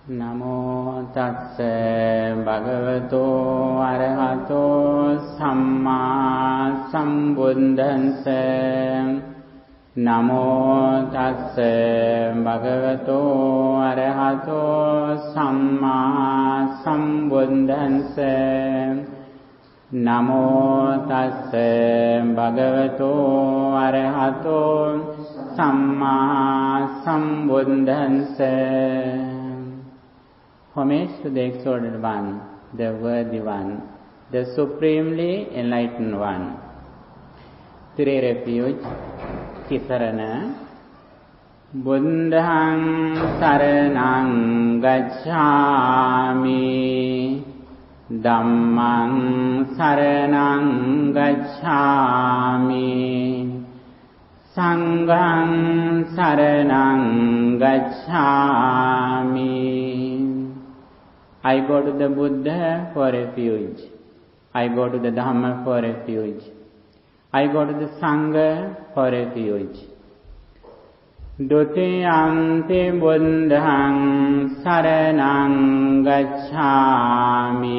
Namo tassa bhagavato arahato samma sambuddhassa. Namo tassa bhagavato arahato samma sambuddhassa. Namo tassa bhagavato arahato samma sambuddhassa. Homage to the Exalted One, the Worthy One, the Supremely Enlightened One. Three refuge, Kisarana. Buddhang saranang gacchami, Dhammang saranang gacchami, Sanghang saranang gacchami. I go to the Buddha for refuge. I go to the Dhamma for refuge. I go to the Sangha for refuge. Dutiyampi buddhang saranang gacchami,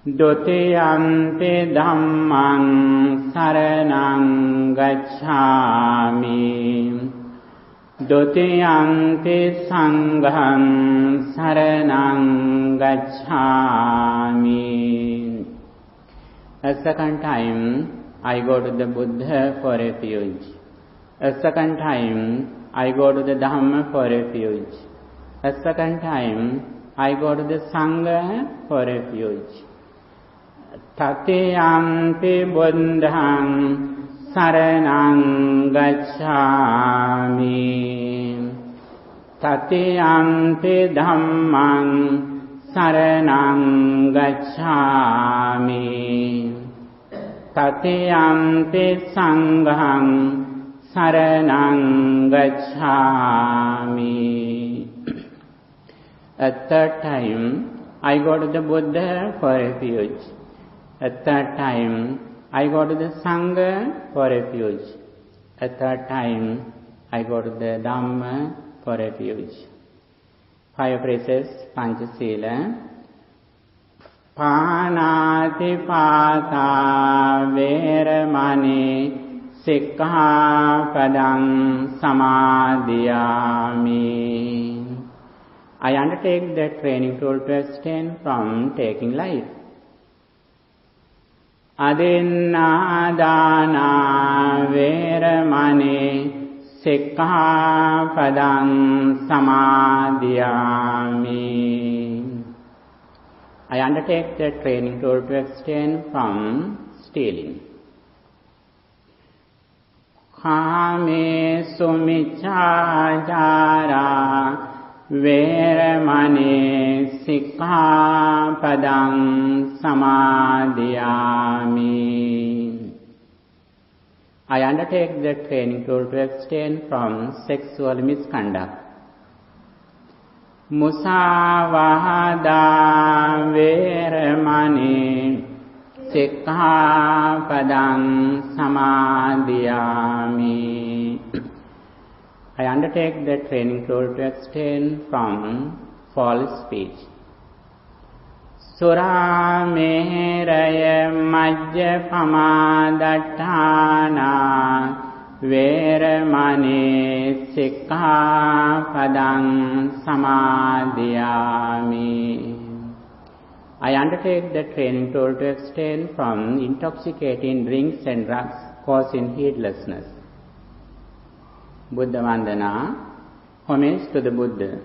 Dutiyampi dhammang saranang gacchami, Dutiyampi sangham saranang gacchami. A second time I go to the Buddha for refuge. A second time I go to the Dhamma for refuge. A second time I go to the Sangha for refuge. Tatiyampi buddhang saranang gacchami, Tatiyampi dhammang saranang gacchami, Tatiyampi sangham saranang gacchami. A third time I go to the Buddha for refuge. A third time I go to the Sangha for refuge. A third time I go to the Dhamma for refuge. 5 phrases, Panchasila. Panati pata veramani sikkhapadang samadhiyami. I undertake the training tool to abstain from taking life. Adinādāna veramani sikkhapadang samadhiyami. I undertake the training tool to abstain from stealing. Kāmesu micchācārā veramani sikkhapadang samadhiyami. I undertake the training tool to abstain from sexual misconduct. Musāvādā veramani sikkhapadang samadhiyami. I undertake the training tool to abstain from false speech. Surameraya majjapamadaṭṭhāna veramani sikkhapadang samadhiyami. I undertake the training tool to abstain from intoxicating drinks and drugs causing heedlessness. Buddha Vandana, homage to the Buddha.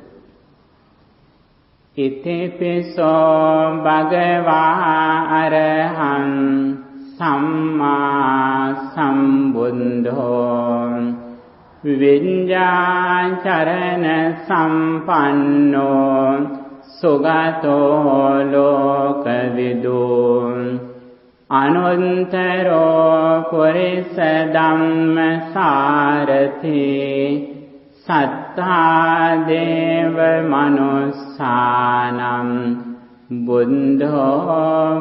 Itipiso bhagavā araham samma sambuddho viññācarana sampanno sugato lokavidu anuntaro purisa dhamma sarathi sattā deva manusānam buddho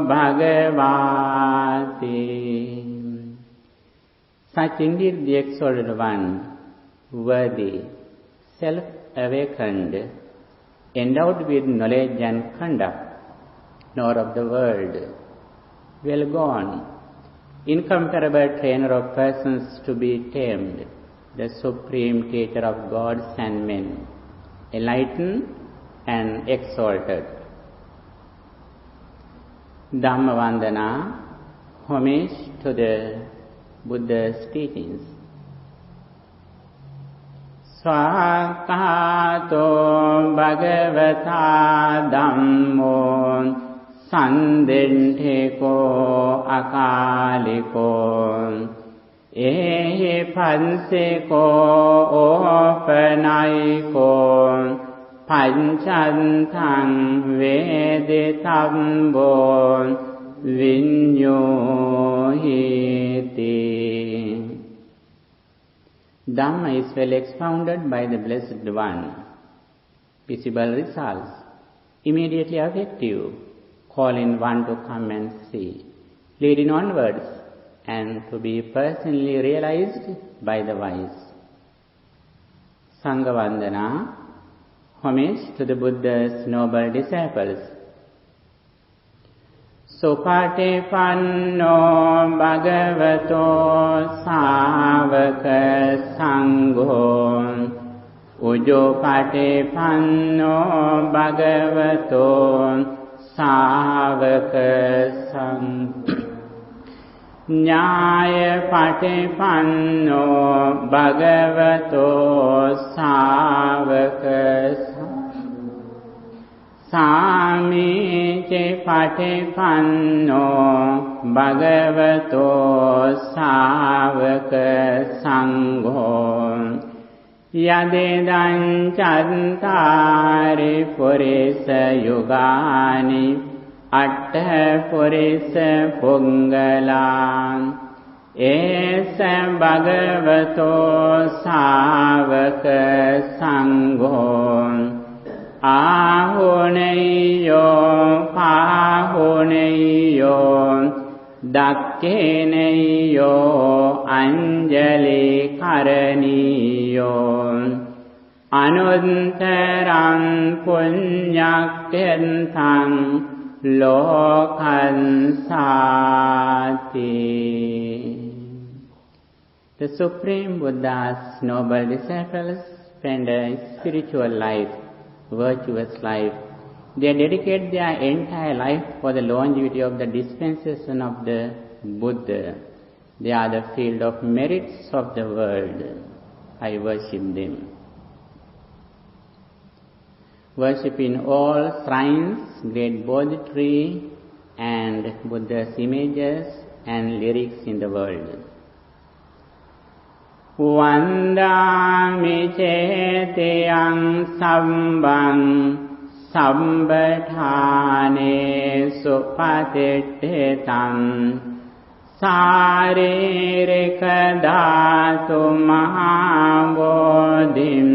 bhagavāti. Such indeed the Exalted One, worthy, self-awakened, endowed with knowledge and conduct, nor of the world. Well gone, incomparable trainer of persons to be tamed, the supreme teacher of gods and men, enlightened and exalted. Dhammavandana, homage to the Buddha's teachings. Swakato Bhagavata Dhammo Sandinteko Akaliko Ehi Pansiko Opanaiko Panchantang Veditambo Vinyohiti. Dhamma is well expounded by the Blessed One. Visible results, immediately effective, calling one to come and see, leading onwards, and to be personally realized by the wise. Sanghavandana, homage to the Buddha's noble disciples. Supatipanno Bhagavato Savaka Sangho Ujjopatipanno Bhagavato Savaka Sangho Nyaya Patipanno Bhagavato Savaka Sangho Samiche Patipanno Bhagavato Savaka Sangho Yadedan Chantari Purisa Yugani Atta Purisa Pungalan Esa Bhagavato Savaka Sangho Ahuneyo Pahuneyo Dakkeneyo Anjali Karaniyo Anuntaram Punyakentang Lokan Sati. The Supreme Buddha's noble disciples spend a spiritual life, virtuous life. They dedicate their entire life for the longevity of the dispensation of the Buddha. They are the field of merits of the world. I worship them. Worship in all shrines, great Bodhi tree and Buddha's images and lyrics in the world. Vandami cetiyang sambang sambhathane supatithitam saririka dhatu mahabodhim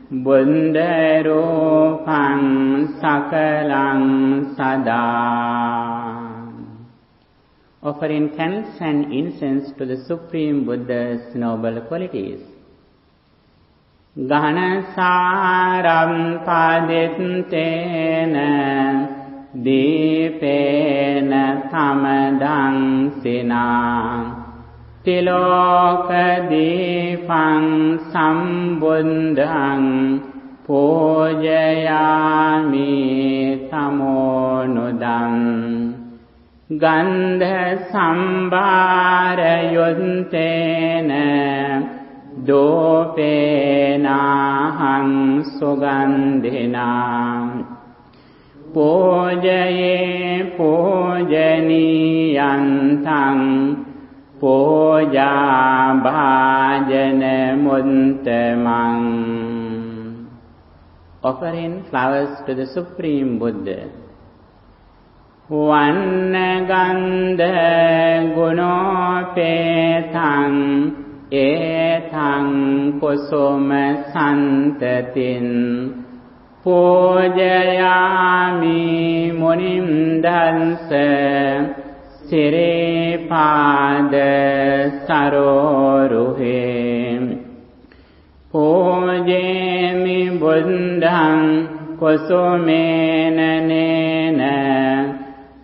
buddharupam sakalang sada. Offering candles and incense to the Supreme Buddha's noble qualities. Ganasaram paditena dipena tamadang sina tiloka dipang sambundang pujayami tamonudam. Gandha sambhara yuntena dopena hang sugandhina pujaye pujaniyantang puja bhajana muntamang. Offering flowers to the Supreme Buddha. Vannagandha gunopetang etang kusuma santatin pujayami munim dansa siripada saroruhe pujemi buddham kusumena nena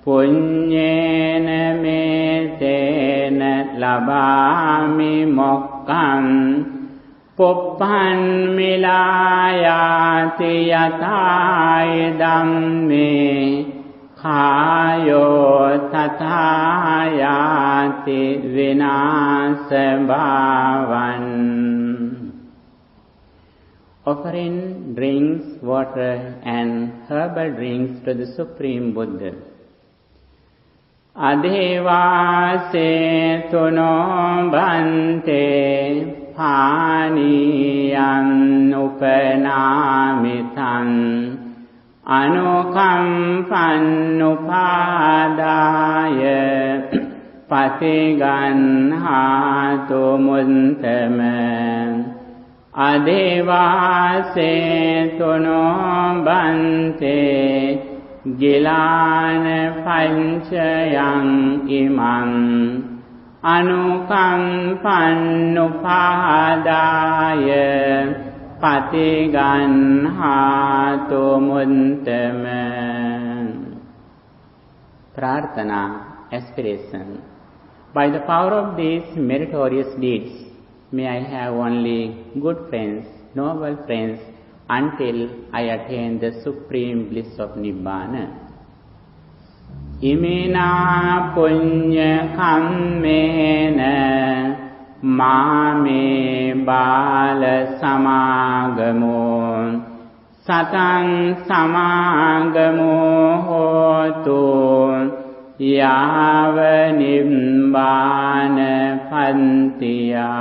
punyena metena labami mokkam pupphan milayati yatai dhamme khayo tathayati vinasa bhavan. Offering drinks, water and herbal drinks to the Supreme Buddha. Adhivase tuno bhante phaniyam upanamitam anukampannupadaya patiganhatu muntamam. Adhivase tuno bhante gilana panchayam imam anukampannupadaya patiganhatu muntamam. Prarthana, aspiration. By the power of these meritorious deeds, may I have only good friends, noble friends, until I attain the supreme bliss of Nibbana. Imina punya kammena mame bala samagamo satang samagamo hotu yava nibbana pantiya.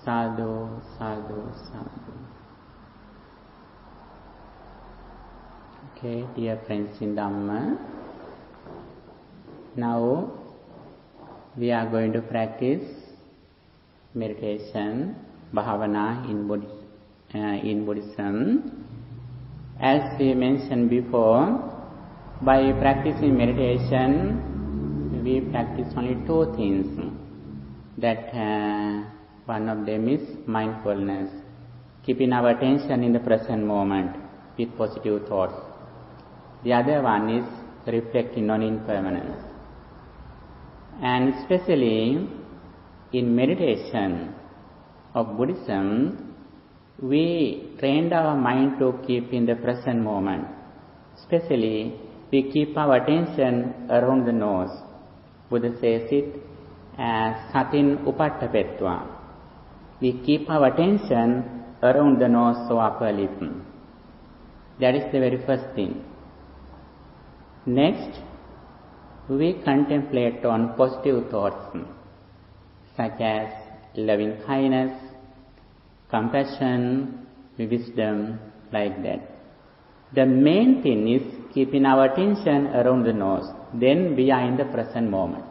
Sadhu, sadhu, sadhu. Okay, dear friends in Dhamma, now we are going to practice meditation, Bhavana in Buddhism. As we mentioned before, by practicing meditation, we practice only two things. That one of them is mindfulness, keeping our attention in the present moment with positive thoughts. The other one is reflecting on impermanence. And especially in meditation of Buddhism, we trained our mind to keep in the present moment. Especially, we keep our attention around the nose. Buddha says it as satin upattapetva. We keep our attention around the nose or upper lip. That is the very first thing. Next, we contemplate on positive thoughts such as loving kindness, compassion, wisdom, like that. The main thing is keeping our attention around the nose. Then we are in the present moment.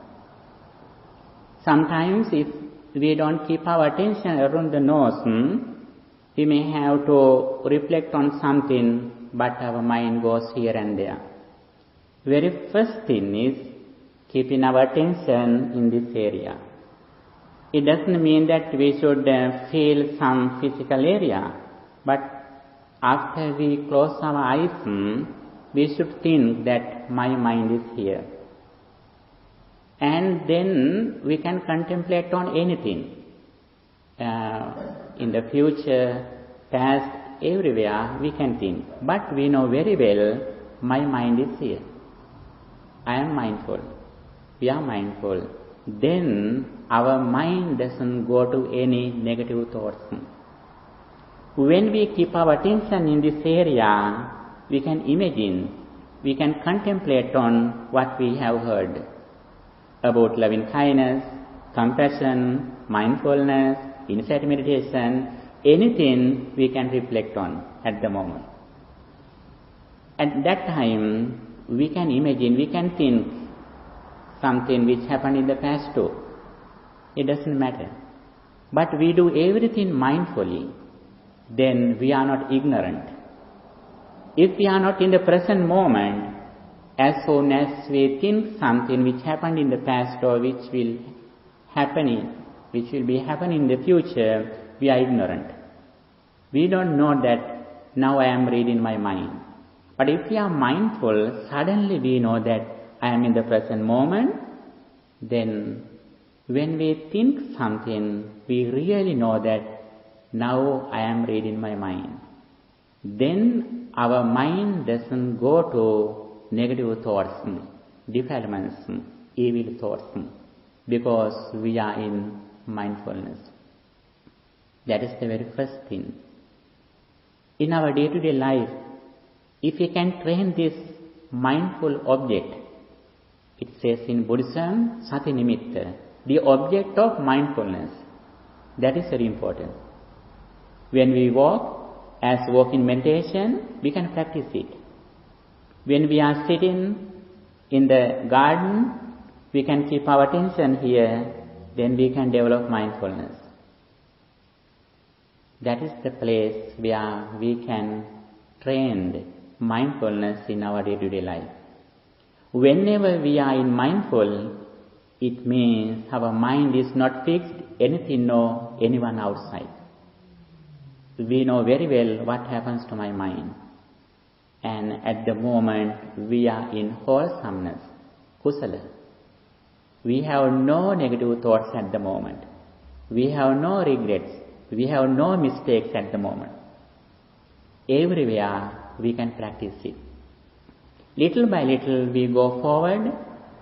Sometimes if we don't keep our attention around the nose, we may have to reflect on something, but our mind goes here and there. Very first thing is keeping our attention in this area. It doesn't mean that we should feel some physical area, but after we close our eyes, we should think that my mind is here. And then we can contemplate on anything. In the future, past, everywhere we can think. But we know very well, my mind is here. I am mindful. We are mindful. Then our mind doesn't go to any negative thoughts. When we keep our attention in this area, we can imagine, we can contemplate on what we have heard about loving kindness, compassion, mindfulness, insight meditation, anything we can reflect on at the moment. At that time, we can imagine, we can think something which happened in the past too. It doesn't matter. But we do everything mindfully. Then we are not ignorant. If we are not in the present moment, as soon as we think something which happened in the past or which will be happening in the future, we are ignorant. We don't know that now I am reading my mind. But if we are mindful, suddenly we know that I am in the present moment. Then when we think something, we really know that now I am reading my mind. Then our mind doesn't go to negative thoughts, defilements, evil thoughts, because we are in mindfulness. That is the very first thing. In our day-to-day life, if we can train this mindful object, it says in Buddhism, Sati Nimitta, the object of mindfulness. That is very important. When we walk, as walk in meditation, we can practice it. When we are sitting in the garden, we can keep our attention here, then we can develop mindfulness. That is the place where we can train mindfulness in our day-to-day life. Whenever we are in mindful, it means our mind is not fixed anything nor anyone outside. We know very well what happens to my mind. And at the moment we are in wholesomeness, kusala. We have no negative thoughts at the moment. We have no regrets. We have no mistakes at the moment. Everywhere we can practice it. Little by little we go forward.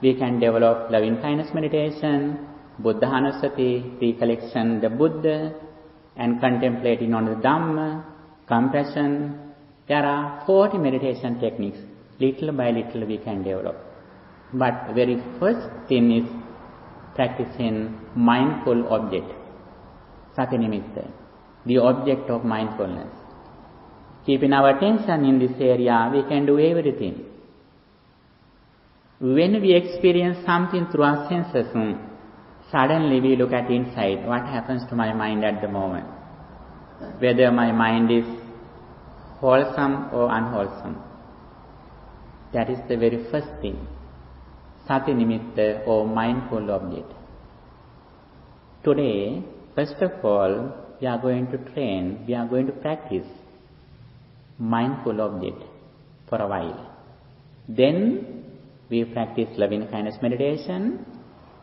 We can develop loving kindness meditation, Buddhanusati, recollection the Buddha, and contemplating on the Dhamma, compassion. There are 40 meditation techniques. Little by little we can develop. But very first thing is practicing mindful object, Sati Nimitta, the object of mindfulness. Keeping our attention in this area, we can do everything. When we experience something through our senses, suddenly we look at inside, what happens to my mind at the moment? Whether my mind is wholesome or unwholesome. That is the very first thing. Sati Nimitta or mindful object. Today, first of all, we are going to practice mindful object for a while. Then we practice loving kindness meditation.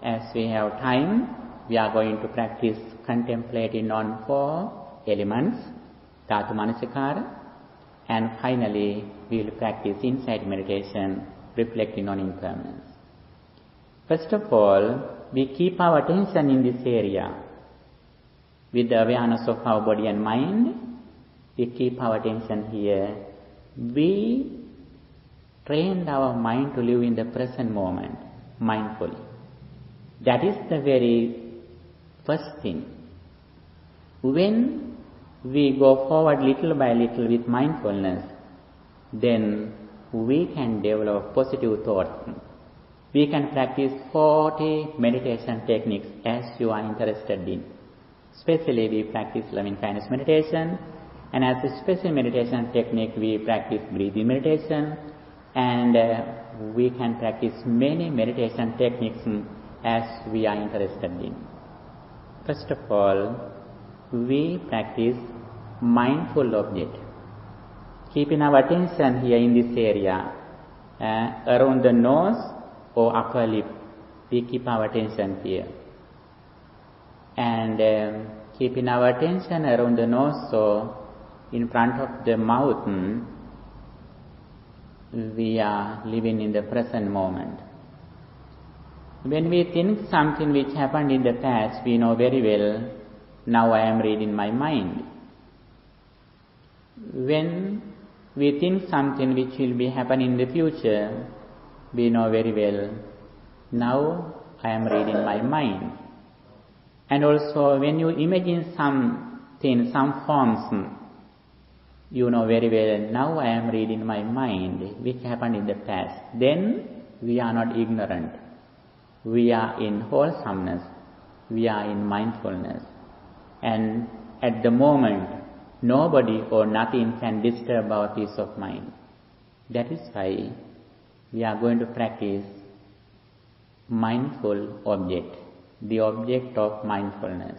As we have time, we are going to practice contemplating on 4 elements, Dhatu Manasikara, and finally we will practice insight meditation, reflecting on impermanence. First of all, we keep our attention in this area. With the awareness of our body and mind, we keep our attention here. We trained our mind to live in the present moment, mindfully. That is the very first thing. When we go forward little by little with mindfulness, then we can develop positive thoughts. We can practice 40 meditation techniques as you are interested in. Especially we practice loving kindness meditation, and as a special meditation technique we practice breathing meditation, and we can practice many meditation techniques as we are interested in. First of all, we practice mindful object. Keeping our attention here in this area, around the nose or upper lip, we keep our attention here. And keeping our attention around the nose or in front of the mouth, we are living in the present moment. When we think something which happened in the past, we know very well, now I am reading my mind. When we think something which will be happening in the future, we know very well, now I am reading my mind. And also when you imagine something, some forms, you know very well, now I am reading my mind, which happened in the past. Then we are not ignorant. We are in wholesomeness. We are in mindfulness. And at the moment, nobody or nothing can disturb our peace of mind. That is why we are going to practice mindful object, the object of mindfulness.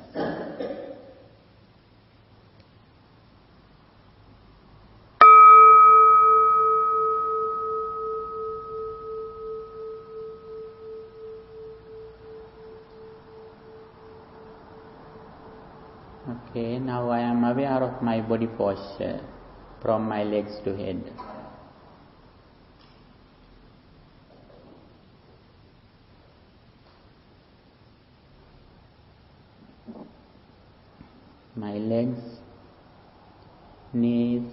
Okay, now I am aware of my body posture from my legs to head. My legs, knees,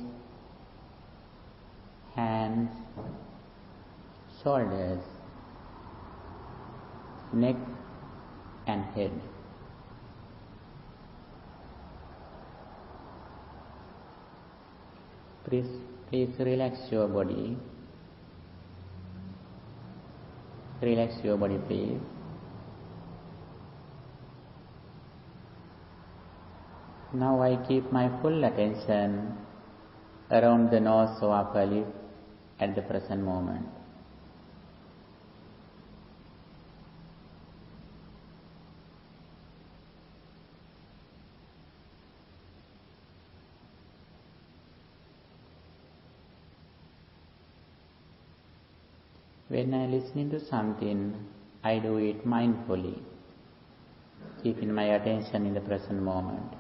hands, shoulders, neck and head. Please relax your body. Relax your body, please. Now I keep my full attention around the nose or upper lip at the present moment. When I am listening to something, I do it mindfully, keeping my attention in the present moment.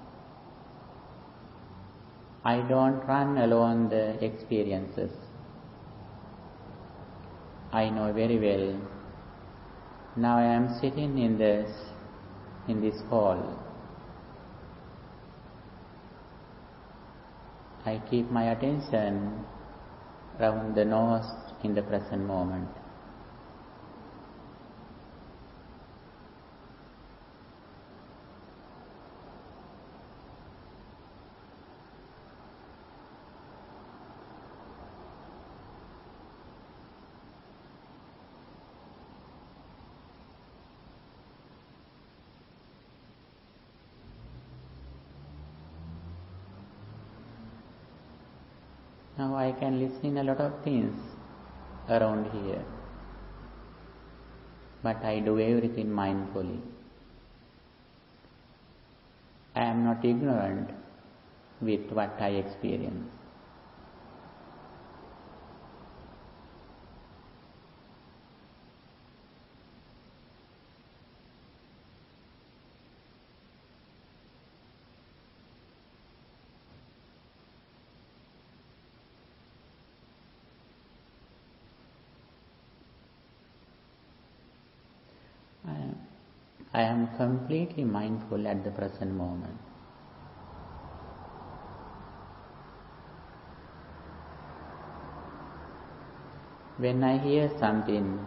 I don't run along the experiences. I know very well. Now I am sitting in this hall. I keep my attention around the nose in the present moment. Now I can listen a lot of things around here, but I do everything mindfully. I am not ignorant with what I experience. I am completely mindful at the present moment. When I hear something,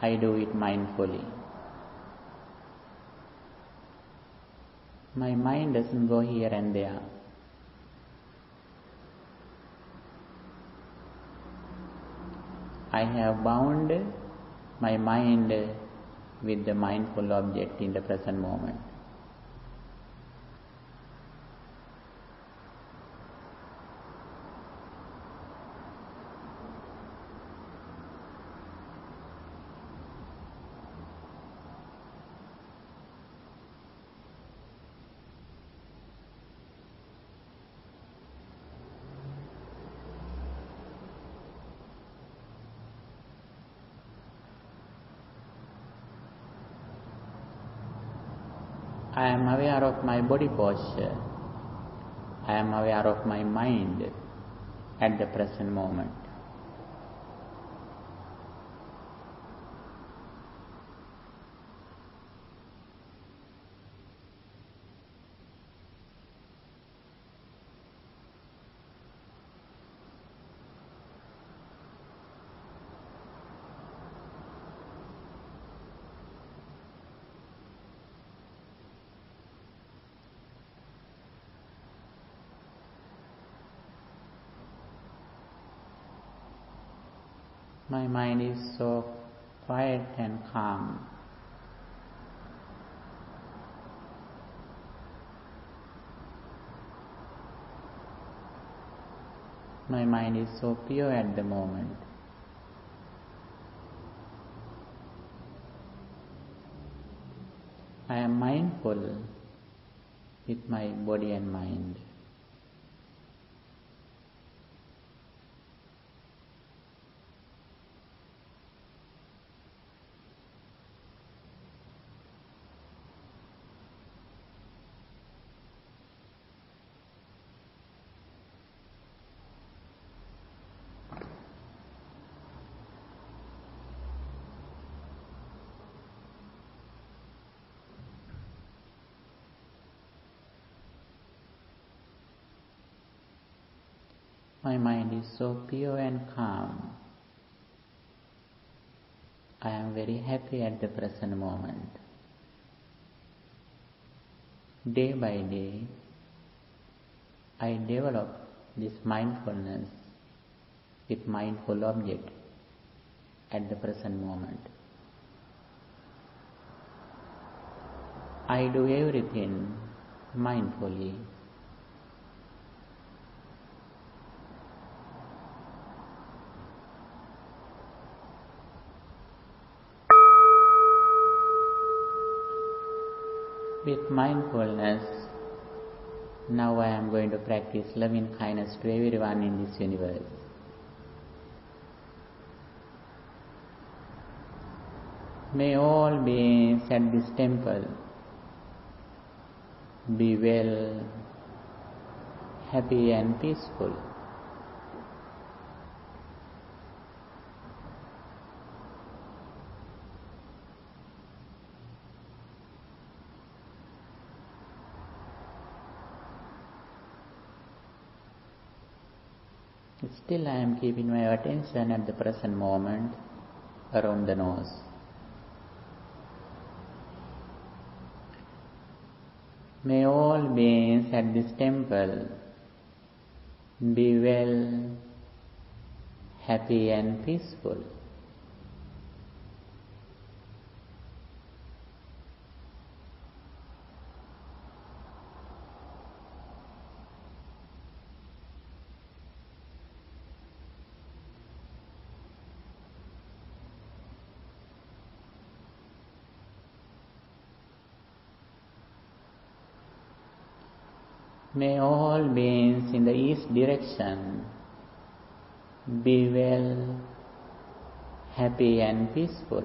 I do it mindfully. My mind doesn't go here and there. I have bound my mind with the mindful object in the present moment. I am aware of my body posture. I am aware of my mind at the present moment. My mind is so quiet and calm. My mind is so pure at the moment. I am mindful with my body and mind. My mind is so pure and calm. I am very happy at the present moment. Day by day, I develop this mindfulness with mindful object at the present moment. I do everything mindfully. With mindfulness, now I am going to practice loving kindness to everyone in this universe. May all beings at this temple be well, happy and peaceful. Still I am keeping my attention at the present moment around the nose. May all beings at this temple be well, happy and peaceful. May all beings in the east direction be well, happy and peaceful.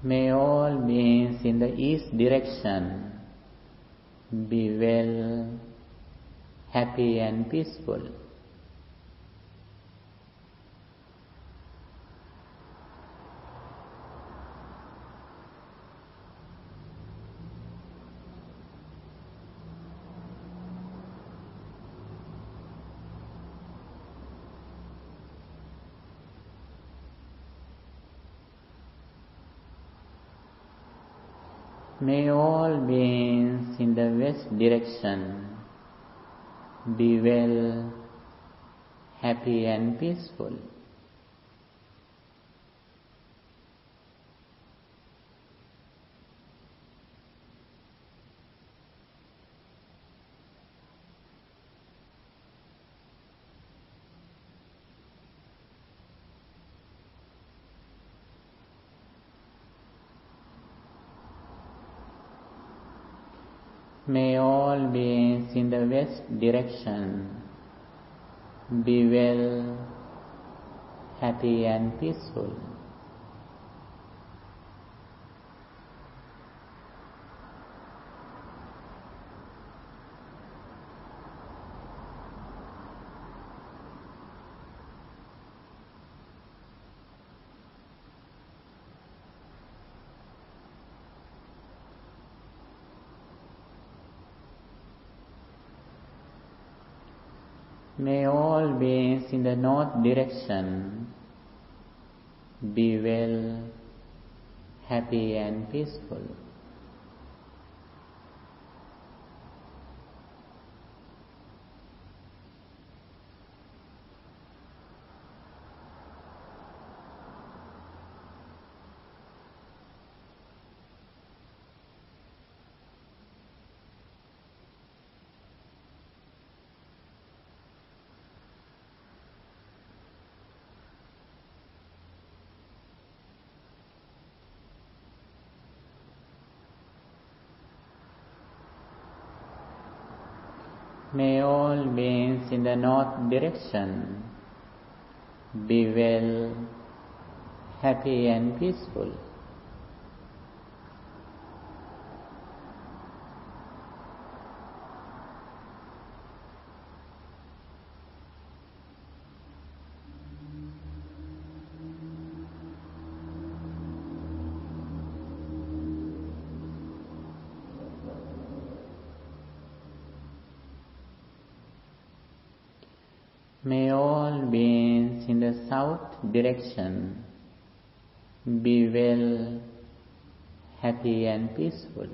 May all beings in the east direction be well, happy and peaceful. May all beings in the west direction be well, happy and peaceful. May all beings in the west direction be well, happy and peaceful. May all beings in the north direction be well, happy and peaceful. May all beings in the north direction be well, happy and peaceful. May all beings in the south direction be well, happy and peaceful.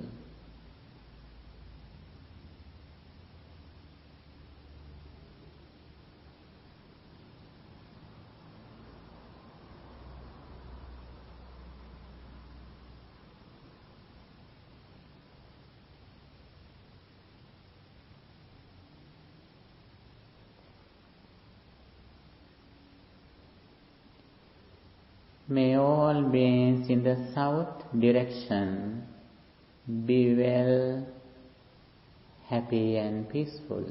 May all beings in the south direction be well, happy and peaceful.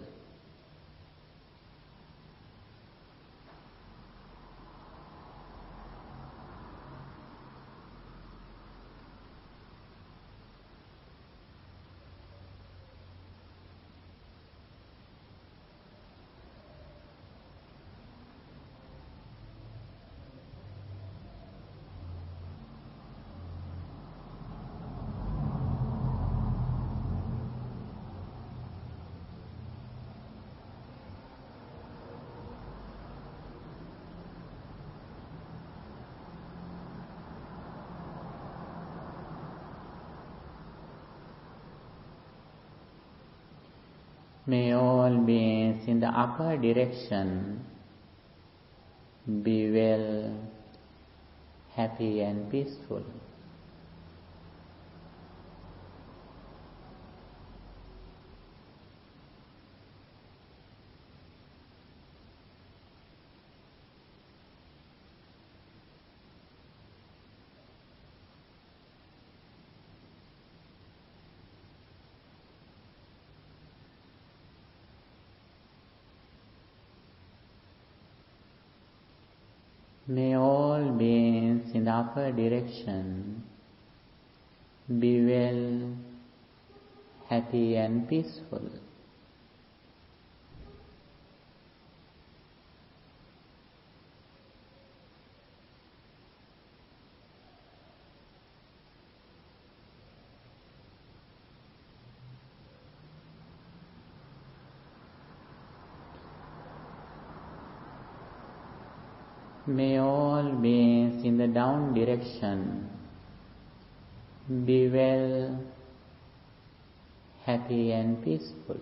May all beings in the upper direction be well, happy and peaceful. May all beings in the upper direction be well, happy and peaceful. May all beings in the down direction be well, happy and peaceful.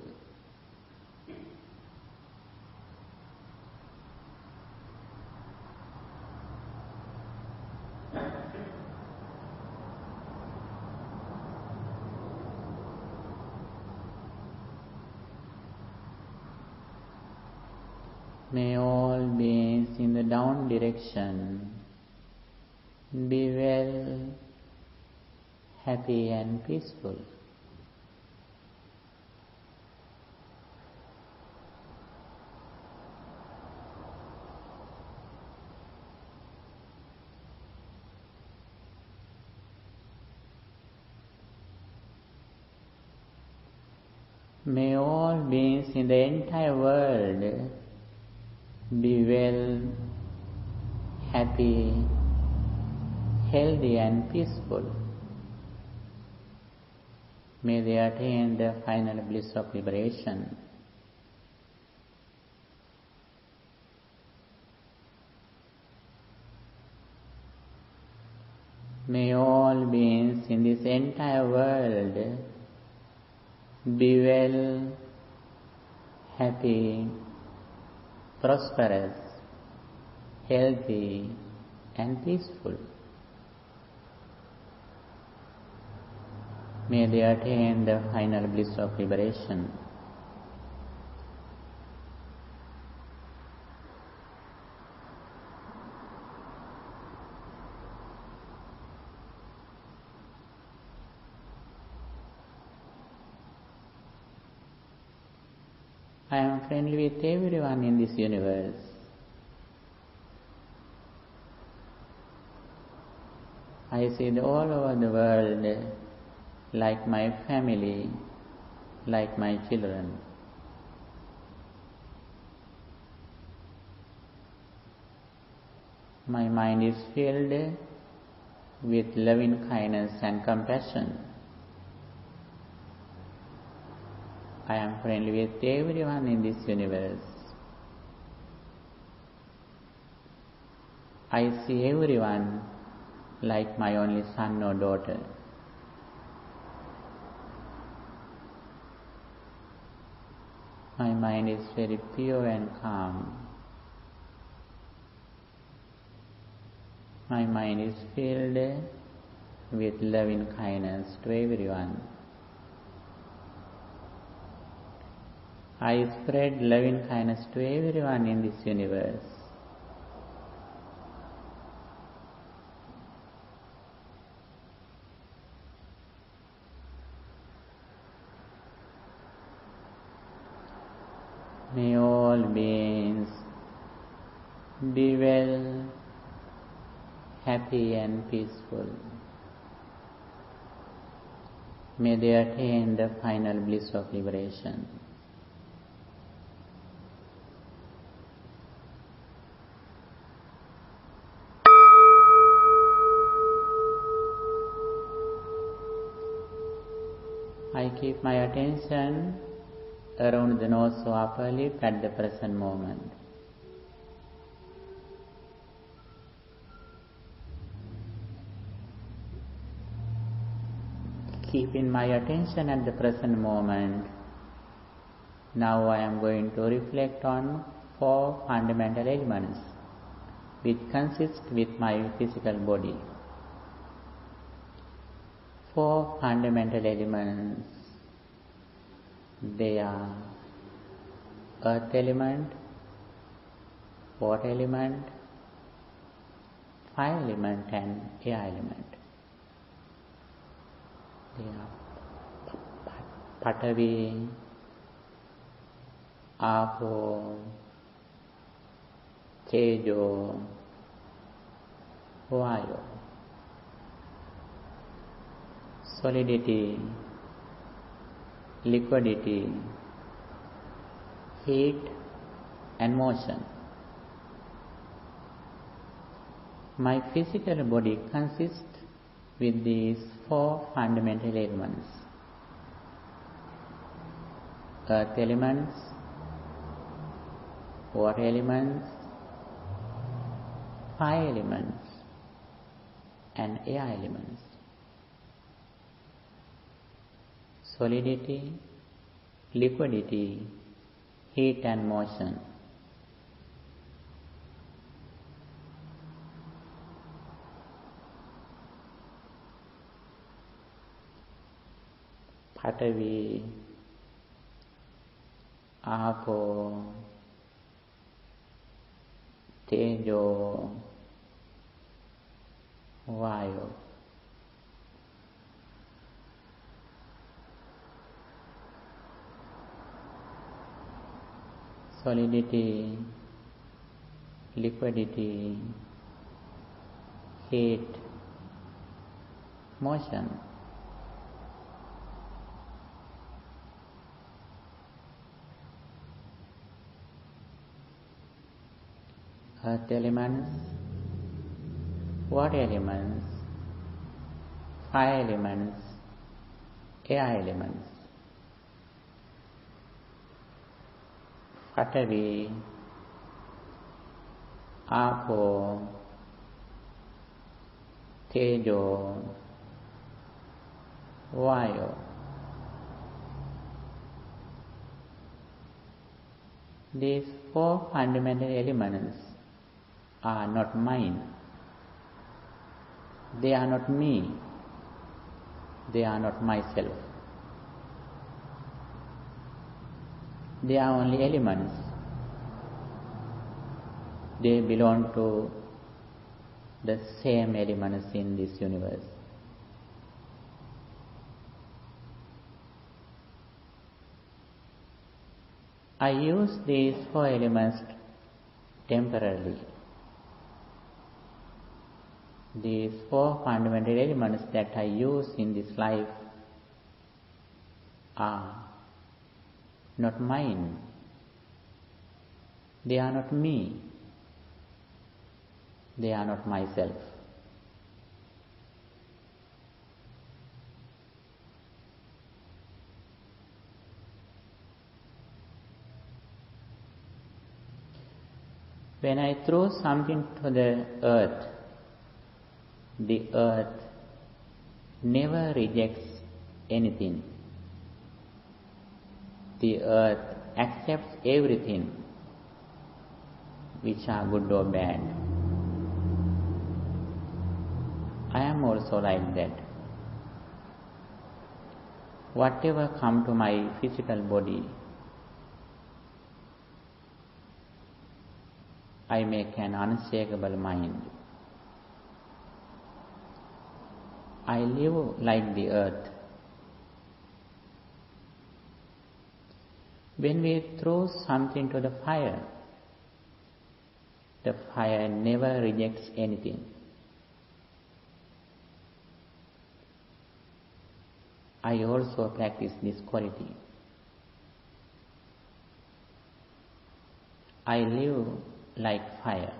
May all beings in the down direction be well, happy and peaceful. May all beings in the entire world be well, happy, healthy and peaceful. May they attain the final bliss of liberation. May all beings in this entire world be well, happy, prosperous, healthy and peaceful. May they attain the final bliss of liberation. I am friendly with everyone in this universe. I see all over the world like my family, like my children. My mind is filled with loving kindness and compassion. I am friendly with everyone in this universe. I see everyone like my only son or daughter. My mind is very pure and calm. My mind is filled with loving kindness to everyone. I spread loving kindness to everyone in this universe. May all beings be well, happy and peaceful. May they attain the final bliss of liberation. I keep my attention around the nose or upper lip at the present moment. Keeping my attention at the present moment, now I am going to reflect on 4 fundamental elements which consist with my physical body. 4 fundamental elements. They are earth element, water element, fire element and air element. They are Patavi, Apo, Tejo, Vayu. Solidity, liquidity, heat and motion. My physical body consists with these 4 fundamental elements: earth elements, water elements, fire elements and air elements. Solidity, liquidity, heat and motion. Patavi, Apo, Tejo, Vayu. Solidity, liquidity, heat, motion. Earth elements, water elements, fire elements, air elements. Patavi, Apo, Tejo, Vayu. These 4 fundamental elements are not mine. They are not me. They are not myself. They are only elements. They belong to the same elements in this universe. I use these 4 elements temporarily. These 4 fundamental elements that I use in this life are not mine. They are not me. They are not myself. When I throw something to the earth never rejects anything. The earth accepts everything, which are good or bad. I am also like that. Whatever comes to my physical body, I make an unshakable mind. I live like the earth. When we throw something to the fire never rejects anything. I also practice this quality. I live like fire.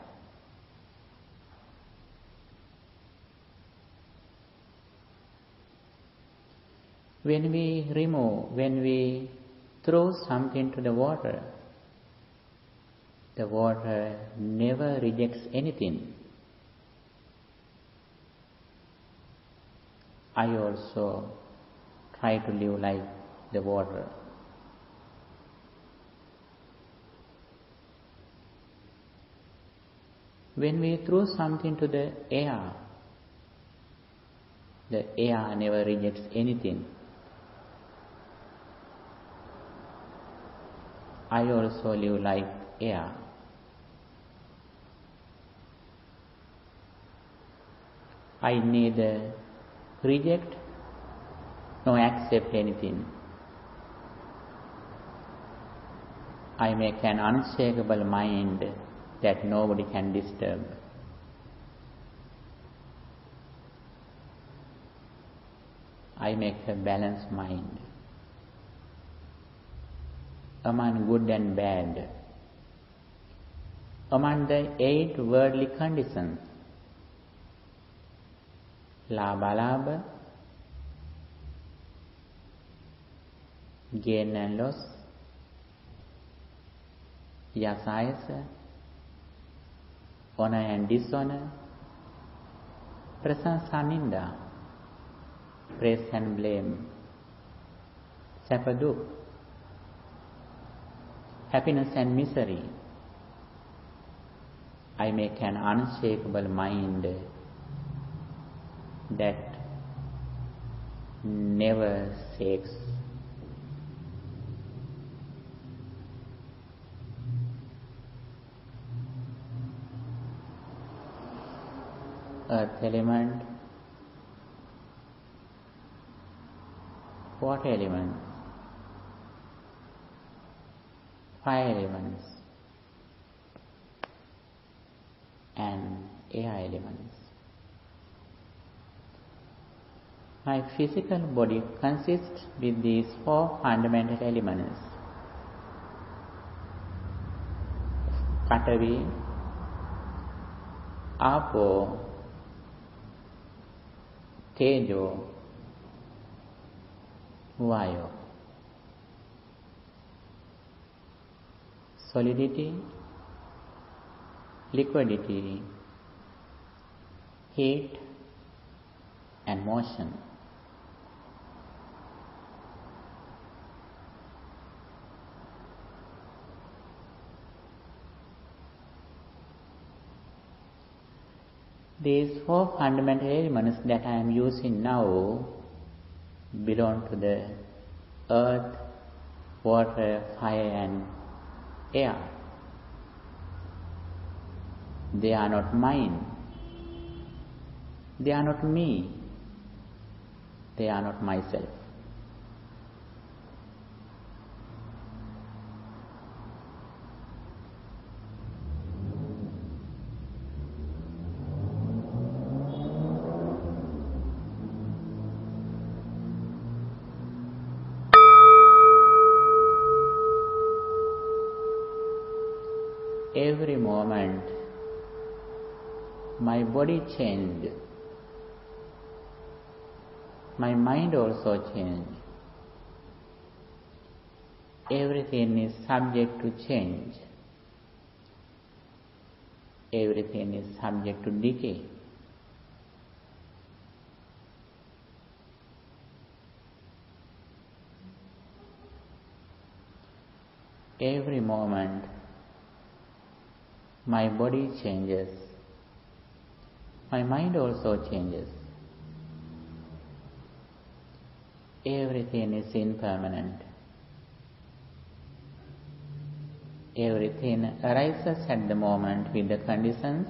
When we throw something to the water never rejects anything. I also try to live like the water. When we throw something to the air never rejects anything. I also live like air. I neither reject nor accept anything. I make an unshakable mind that nobody can disturb. I make a balanced mind. Among good and bad, among the 8 worldly conditions, labha, gain and loss, yasa, honor and dishonor, prasansa ninda, praise and blame, sapaduk, happiness and misery. I make an unshakable mind that never shakes. Earth element, water element, fire elements, and air elements. My physical body consists with these 4 fundamental elements: Patavi, Apo, Tejo, Vayu. Solidity, liquidity, heat, and motion. These 4 fundamental elements that I am using now belong to the earth, water, fire, and air. They are not mine. They are not me. They are not myself. Every moment, my body changed. My mind also changed. Everything is subject to change. everything is subject to decay. Every moment my body changes, my mind also changes. Everything is impermanent. Everything arises at the moment with the conditions.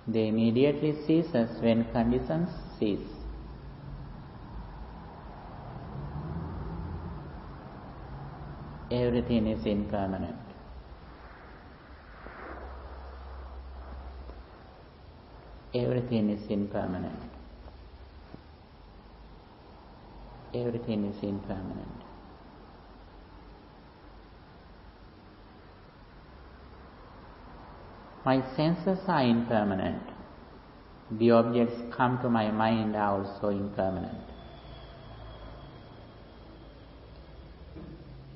They immediately ceases when conditions cease. Everything is impermanent. Everything is impermanent. Everything is impermanent. My senses are impermanent. The objects come to my mind are also impermanent.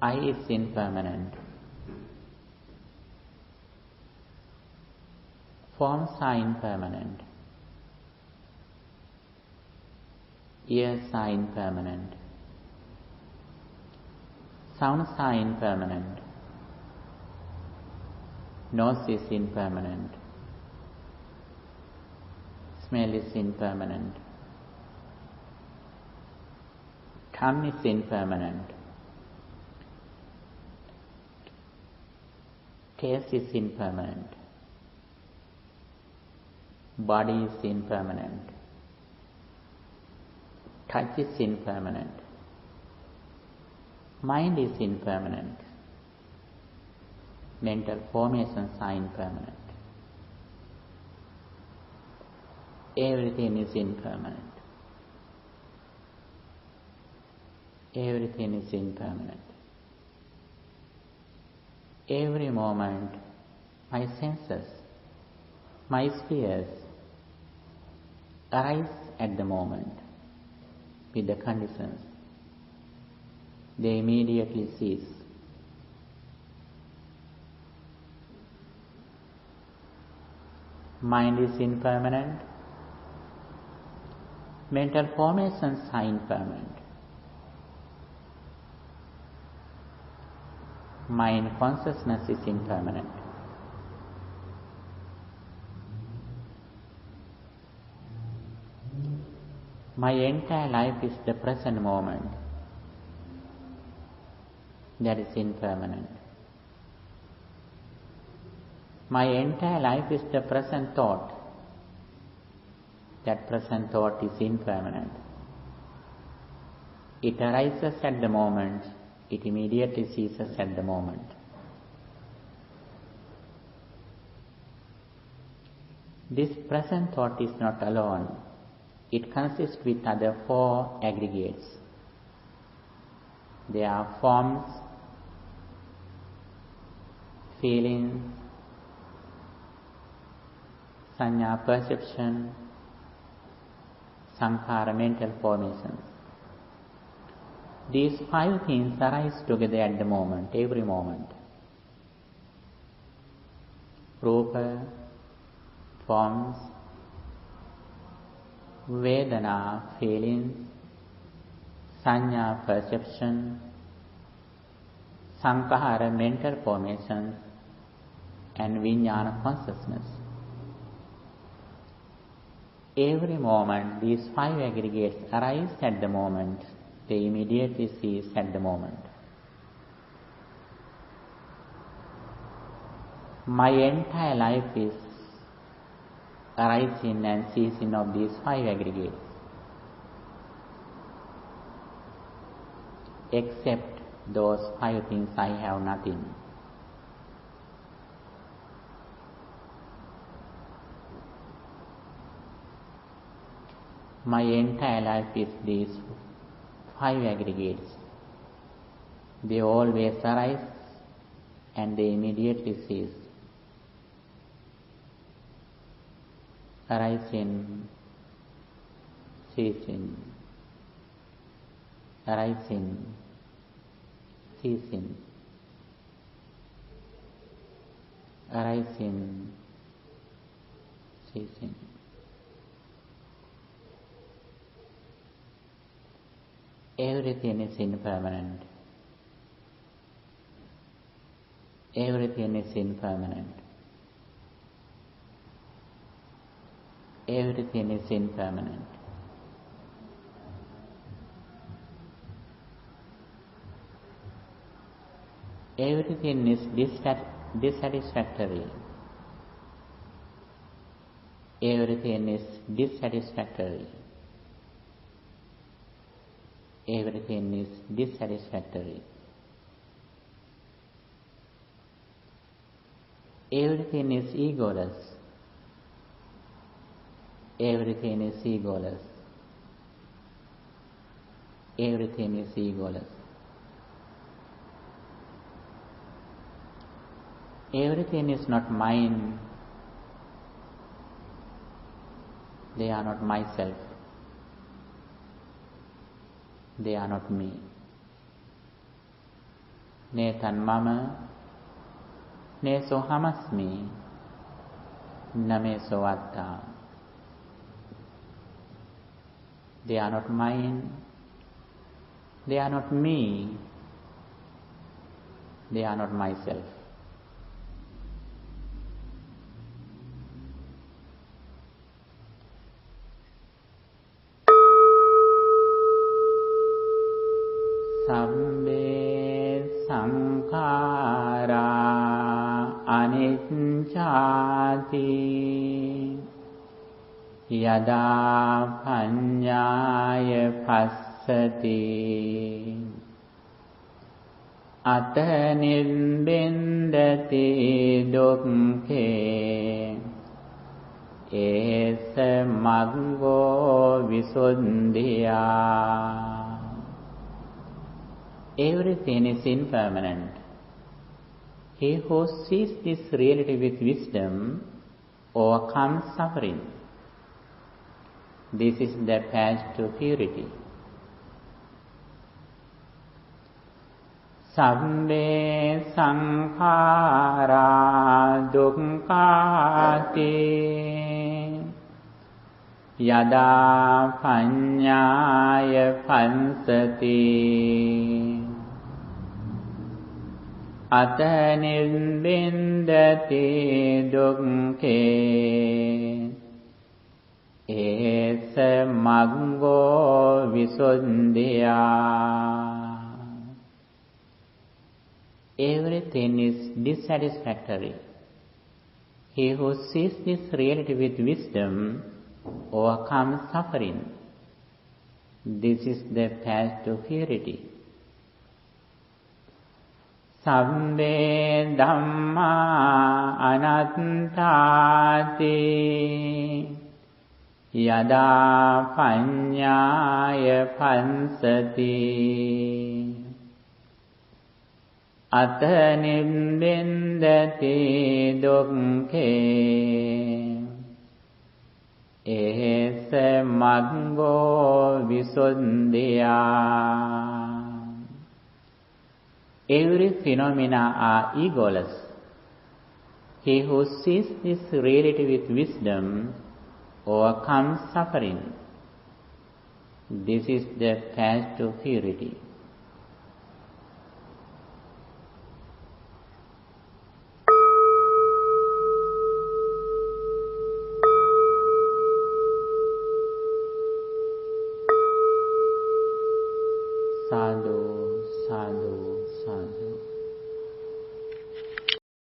I is impermanent. Forms are impermanent. Ears are impermanent. Sounds are impermanent. Nose is impermanent. Smell is impermanent. Tongue is impermanent. Taste is impermanent. Body is impermanent. Touch is impermanent. Mind is impermanent. Mental formations are impermanent. Everything is impermanent. Everything is impermanent. Every moment, my senses, my spheres arise at the moment with the conditions. They immediately cease. Mind is impermanent. Mental formations are impermanent. Mind consciousness is impermanent. My entire life is the present moment. That is impermanent. My entire life is the present thought. That present thought is impermanent. It arises at the moment. It immediately ceases at the moment. This present thought is not alone. It consists with other four aggregates. They are forms, feelings, sanya perception, sankhara mental formations. These five things arise together at the moment, every moment. Rupa, forms, Vedana, feelings, sanya, perception, sankhara, mental formations, and vijnana, consciousness. Every moment, these five aggregates arise at the moment. They immediately cease at the moment. My entire life is arising and ceasing of these five aggregates. Except those five things, I have nothing. My entire life is these five aggregates. They always arise and they immediately cease. Arising, ceasing, arising, ceasing, arising, ceasing. Everything is impermanent. Everything is impermanent. Everything is impermanent. Everything is dissatisfactory. Everything is dissatisfactory. Everything is dissatisfactory. Everything is egoless. Everything is egoless. Everything is egoless. Everything is not mine. They are not myself. They are not me. Netan mama, ne sohamasmi, name sovatta. They are not mine. They are not me. They are not myself. Sabbe sankhara anicchati yada paññāya passati atta nibbindati dukkhe esa maggo visuddhiyā. Everything is impermanent. He who sees this reality with wisdom overcomes suffering. This is the path to purity. Sabbe sankhara dukkhati yada paññāya passati atta nibbindati dukkhe esa maggo visuddhiyā. Everything is dissatisfactory. He who sees this reality with wisdom overcomes suffering. This is the path to purity. Sabbe dhamma anattati yada paññāya passati atta nibbindati dukkhe esa maggo visuddhiyā. Every phenomena are egoless. He who sees this reality with wisdom overcomes suffering. This is the path to purity. Sadhu, sadhu, sadhu.